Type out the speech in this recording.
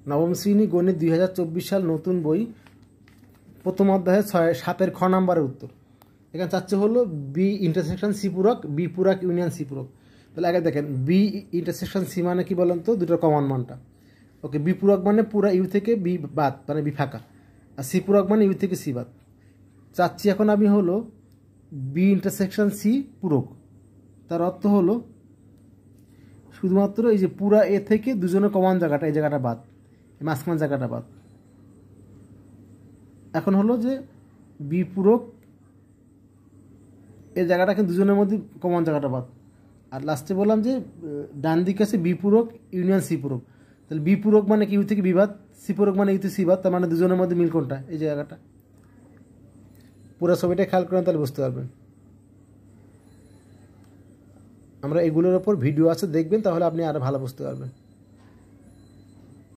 নবম শ্রেণী গণিত 2024 সাল নতুন বই প্রথম অধ্যায়ে 7-এর খ নাম্বারের উত্তর। এখানে চাচ্ছে হলো বি ইন্টারসেকশন সি পূরক, বি পূরক ইউনিয়ন সি পূরক। তাহলে আগে দেখেন বি ইন্টারসেকশন সি মানে কি বলেন তো, দুটোর কমন মানটা। ওকে, বি পূরক মানে পুরা ইউ থেকে বি বাদ, মানে বি ফাঁকা, আর সি পূরক মানে ইউ থেকে সি বাদ। চাচ্ছি এখন আমি হলো বি ইন্টারসেকশন সি পূরক। তার অর্থ হলো শুধুমাত্র এই যে পুরা এ থেকে দুজনের কমন জায়গাটা, এই জায়গাটা বাদ, মাঝখান জায়গাটা বাদ। এখন হলো যে বি পূরক এই জায়গাটা কিন্তু দুজনের মধ্যে কমন জায়গাটা বাদ। আর লাস্টে বললাম যে ডান দিকে আছে বি পূরক ইউনিয়ন সি পূরক। তাহলে বি পূরক মানে কি ইউ থেকে বি বাদ, সি পূরক মানে ইউ থেকে সি বাদ, তার মানে দুজনের মধ্যে মিল কোনটা, এই জায়গাটা। পুরো ছবিটা খেয়াল করেন তাহলে বুঝতে পারবেন। আমরা এগুলোর ওপর ভিডিও আছে, দেখবেন, তাহলে আপনি আরও ভালো বুঝতে পারবেন।